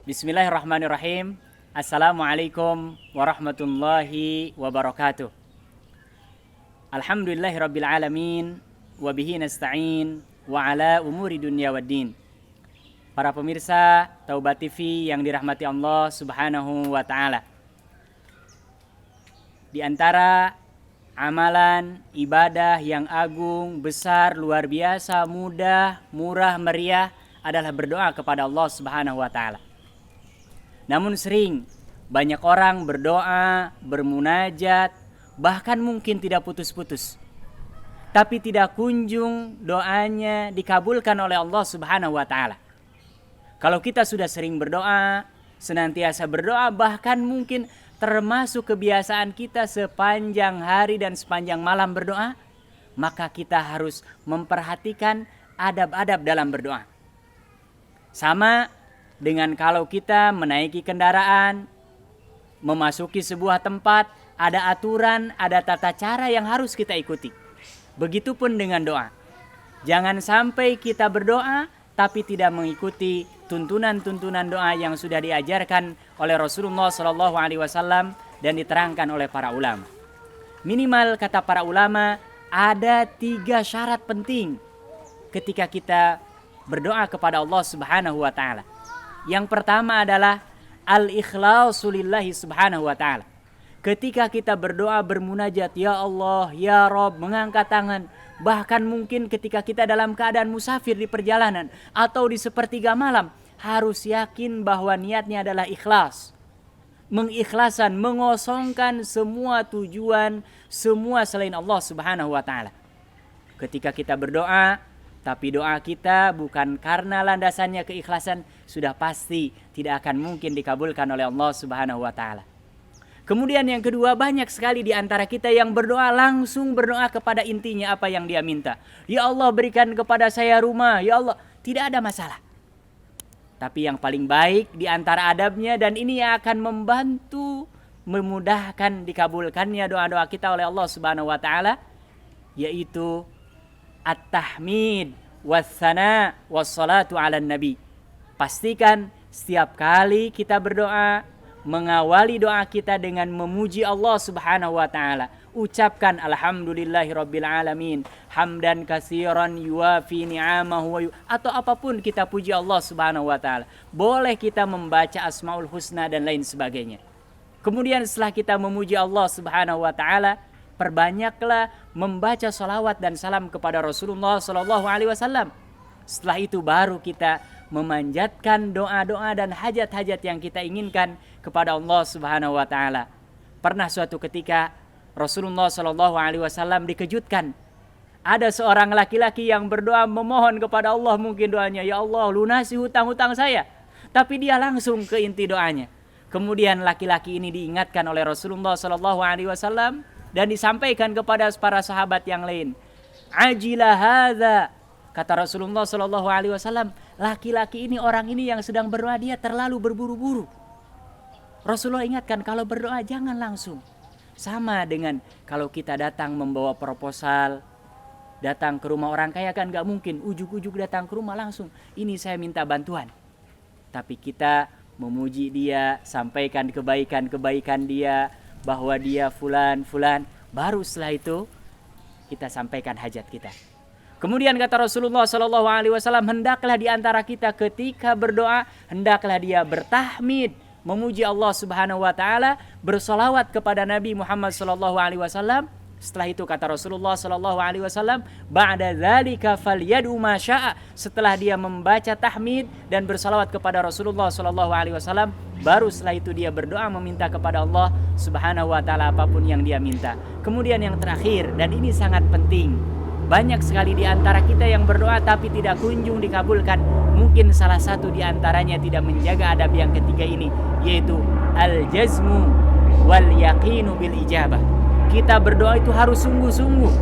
Bismillahirrahmanirrahim. Assalamualaikum warahmatullahi wabarakatuh. Alhamdulillahirabbil alamin wa bihi nasta'in wa ala umuri dunya waddin. Para pemirsa Taubat TV yang dirahmati Allah Subhanahu wa taala. Di antara amalan ibadah yang agung, besar, luar biasa, mudah, murah, meriah adalah berdoa kepada Allah Subhanahu wa taala. Namun sering banyak orang berdoa, bermunajat, bahkan mungkin tidak putus-putus. Tapi tidak kunjung doanya dikabulkan oleh Allah Subhanahu wa taala. Kalau kita sudah sering berdoa, senantiasa berdoa, bahkan mungkin termasuk kebiasaan kita sepanjang hari dan sepanjang malam berdoa, maka kita harus memperhatikan adab-adab dalam berdoa. Sama dengan kalau kita menaiki kendaraan, memasuki sebuah tempat, ada aturan, ada tata cara yang harus kita ikuti. Begitupun dengan doa. Jangan sampai kita berdoa tapi tidak mengikuti tuntunan-tuntunan doa yang sudah diajarkan oleh Rasulullah SAW dan diterangkan oleh para ulama. Minimal kata para ulama ada 3 syarat penting ketika kita berdoa kepada Allah Subhanahu wa taala. Yang pertama adalah al-ikhlasu lillahi subhanahu wa ta'ala. Ketika kita berdoa, bermunajat, ya Allah, ya Rabb, mengangkat tangan. Bahkan mungkin ketika kita dalam keadaan musafir di perjalanan atau di sepertiga malam, harus yakin bahwa niatnya adalah ikhlas. Mengikhlasan, mengosongkan semua tujuan, semua selain Allah Subhanahu wa ta'ala. Ketika kita berdoa, tapi doa kita bukan karena landasannya keikhlasan, sudah pasti tidak akan mungkin dikabulkan oleh Allah Subhanahu wa taala. Kemudian yang kedua, banyak sekali di antara kita yang berdoa langsung berdoa kepada intinya apa yang dia minta. Ya Allah, berikan kepada saya rumah, ya Allah, tidak ada masalah. Tapi yang paling baik di antara adabnya, dan ini yang akan membantu memudahkan dikabulkannya doa-doa kita oleh Allah Subhanahu wa taala, yaitu at-tahmid was-sana was-salatu 'alan nabi. Pastikan setiap kali kita berdoa, mengawali doa kita dengan memuji Allah Subhanahu wa taala. Ucapkan alhamdulillahirabbil alamin, hamdan katsiran yuwafi ni'amahu atau apapun kita puji Allah Subhanahu wa taala. Boleh kita membaca Asmaul Husna dan lain sebagainya. Kemudian setelah kita memuji Allah Subhanahu wa taala, perbanyaklah membaca salawat dan salam kepada Rasulullah SAW. Setelah itu baru kita memanjatkan doa-doa dan hajat-hajat yang kita inginkan kepada Allah Subhanahu wa taala. Pernah suatu ketika Rasulullah SAW dikejutkan. Ada seorang laki-laki yang berdoa memohon kepada Allah, mungkin doanya, ya Allah, lunasi hutang-hutang saya. Tapi dia langsung ke inti doanya. Kemudian laki-laki ini diingatkan oleh Rasulullah SAW dan disampaikan kepada para sahabat yang lain. Ajila hadza, kata Rasulullah SAW, laki-laki ini, orang ini yang sedang berdoa, dia terlalu berburu-buru. Rasulullah ingatkan, kalau berdoa jangan langsung. Sama dengan kalau kita datang membawa proposal, datang ke rumah orang kaya, kan gak mungkin ujuk-ujuk datang ke rumah langsung, ini saya minta bantuan. Tapi kita memuji dia, sampaikan kebaikan-kebaikan dia, bahwa dia fulan, baru setelah itu kita sampaikan hajat kita. Kemudian kata Rasulullah SAW, hendaklah di antara kita ketika berdoa, hendaklah dia bertahmid, memuji Allah Subhanahu wa taala, bersolawat kepada Nabi Muhammad SAW. Setelah itu kata Rasulullah SAW, ba'da dzalika falyad'u ma syaa. Setelah dia membaca tahmid dan bersalawat kepada Rasulullah SAW, baru setelah itu dia berdoa meminta kepada Allah Subhanahu wa taala apapun yang dia minta. Kemudian yang terakhir, dan ini sangat penting, banyak sekali di antara kita yang berdoa tapi tidak kunjung dikabulkan. Mungkin salah satu di antaranya tidak menjaga adab yang ketiga ini, yaitu al-jazmu wal yaqinu bil ijabah. Kita berdoa itu harus sungguh-sungguh.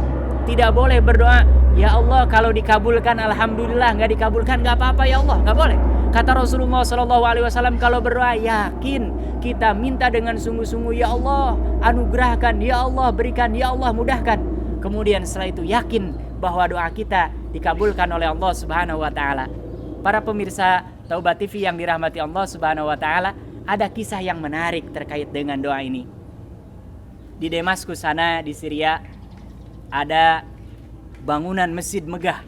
Tidak boleh berdoa, ya Allah kalau dikabulkan alhamdulillah, nggak dikabulkan nggak apa-apa ya Allah, nggak boleh. Kata Rasulullah SAW, kalau berdoa yakin kita minta dengan sungguh-sungguh, ya Allah anugerahkan, ya Allah berikan, ya Allah mudahkan. Kemudian setelah itu yakin bahwa doa kita dikabulkan oleh Allah Subhanahu wa taala. Para pemirsa Taubat TV yang dirahmati Allah Subhanahu wa taala, ada kisah yang menarik terkait dengan doa ini. Di Damaskus sana di Syria ada bangunan masjid megah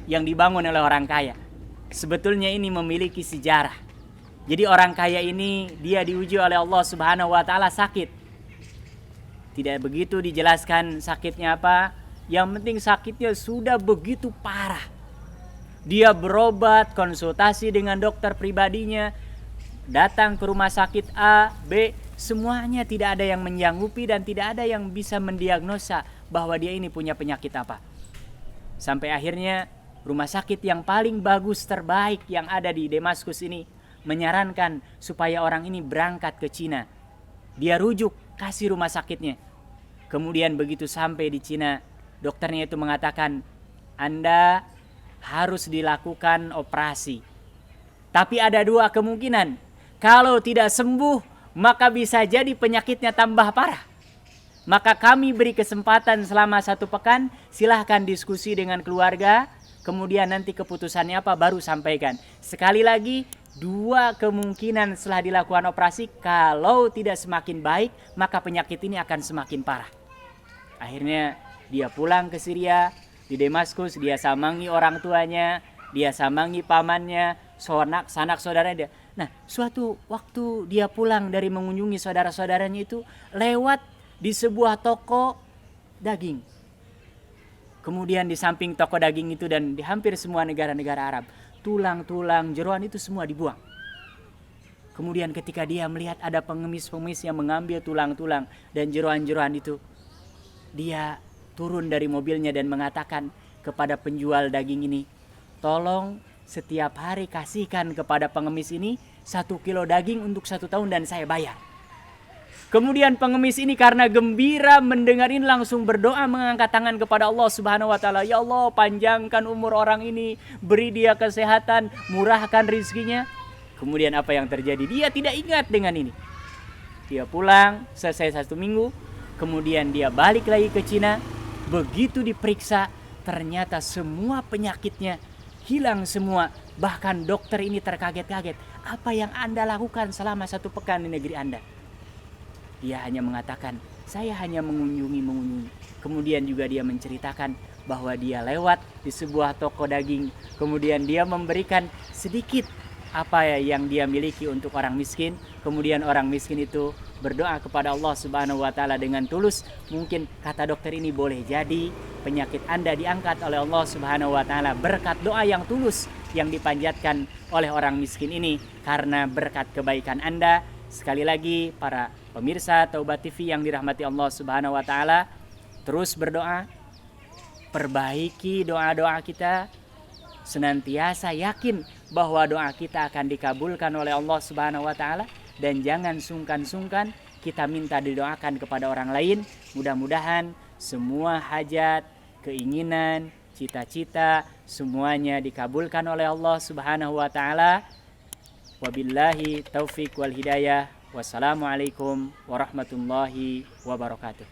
yang dibangun oleh orang kaya. Sebetulnya ini memiliki sejarah. Jadi orang kaya ini dia diuji oleh Allah Subhanahu wa taala sakit. Tidak begitu dijelaskan sakitnya apa, yang penting sakitnya sudah begitu parah. Dia berobat, konsultasi dengan dokter pribadinya, datang ke rumah sakit A, B, semuanya tidak ada yang menyanggupi dan tidak ada yang bisa mendiagnosa bahwa dia ini punya penyakit apa. Sampai akhirnya rumah sakit yang paling bagus terbaik yang ada di Damaskus ini menyarankan supaya orang ini berangkat ke Cina. Dia rujuk, kasih rumah sakitnya. Kemudian begitu sampai di Cina, dokternya itu mengatakan, Anda harus dilakukan operasi. Tapi ada dua kemungkinan. Kalau tidak sembuh, maka bisa jadi penyakitnya tambah parah. Maka kami beri kesempatan selama 1 pekan, silahkan diskusi dengan keluarga, kemudian nanti keputusannya apa baru sampaikan. Sekali lagi, 2 kemungkinan setelah dilakukan operasi, kalau tidak semakin baik, maka penyakit ini akan semakin parah. Akhirnya dia pulang ke Syria, di Damaskus, dia samangi orang tuanya, dia samangi pamannya, sanak saudaranya dia. Nah, suatu waktu dia pulang dari mengunjungi saudara-saudaranya itu, lewat di sebuah toko daging. Kemudian di samping toko daging itu dan di hampir semua negara-negara Arab, tulang-tulang, jeroan itu semua dibuang. Kemudian ketika dia melihat ada pengemis-pengemis yang mengambil tulang-tulang dan jeroan-jeroan itu, dia turun dari mobilnya dan mengatakan kepada penjual daging ini, tolong setiap hari kasihkan kepada pengemis ini 1 kilo daging untuk 1 tahun dan saya bayar. Kemudian pengemis ini karena gembira mendengar ini langsung berdoa mengangkat tangan kepada Allah Subhanahu wa taala, ya Allah, panjangkan umur orang ini, beri dia kesehatan, murahkan rizkinya. Kemudian apa yang terjadi? Dia tidak ingat dengan ini. Dia pulang, selesai 1 minggu, kemudian dia balik lagi ke Cina. Begitu diperiksa, ternyata semua penyakitnya hilang semua. Bahkan dokter ini terkaget-kaget. Apa yang Anda lakukan selama 1 pekan di negeri Anda? Dia hanya mengatakan, saya hanya mengunjungi. Kemudian juga dia menceritakan bahwa dia lewat di sebuah toko daging. Kemudian dia memberikan sedikit apa yang dia miliki untuk orang miskin. Kemudian orang miskin itu berdoa kepada Allah Subhanahu wa taala dengan tulus. Mungkin kata dokter ini boleh jadi penyakit Anda diangkat oleh Allah Subhanahu wa taala berkat doa yang tulus yang dipanjatkan oleh orang miskin ini karena berkat kebaikan Anda. Sekali lagi para pemirsa Taubat TV yang dirahmati Allah Subhanahu wa taala, terus berdoa, perbaiki doa-doa kita, senantiasa yakin bahwa doa kita akan dikabulkan oleh Allah Subhanahu wa taala. Dan jangan sungkan-sungkan kita minta didoakan kepada orang lain. Mudah-mudahan semua hajat, keinginan, cita-cita semuanya dikabulkan oleh Allah Subhanahu wa taala. Wabillahi taufik wal hidayah. Wassalamualaikum warahmatullahi wabarakatuh.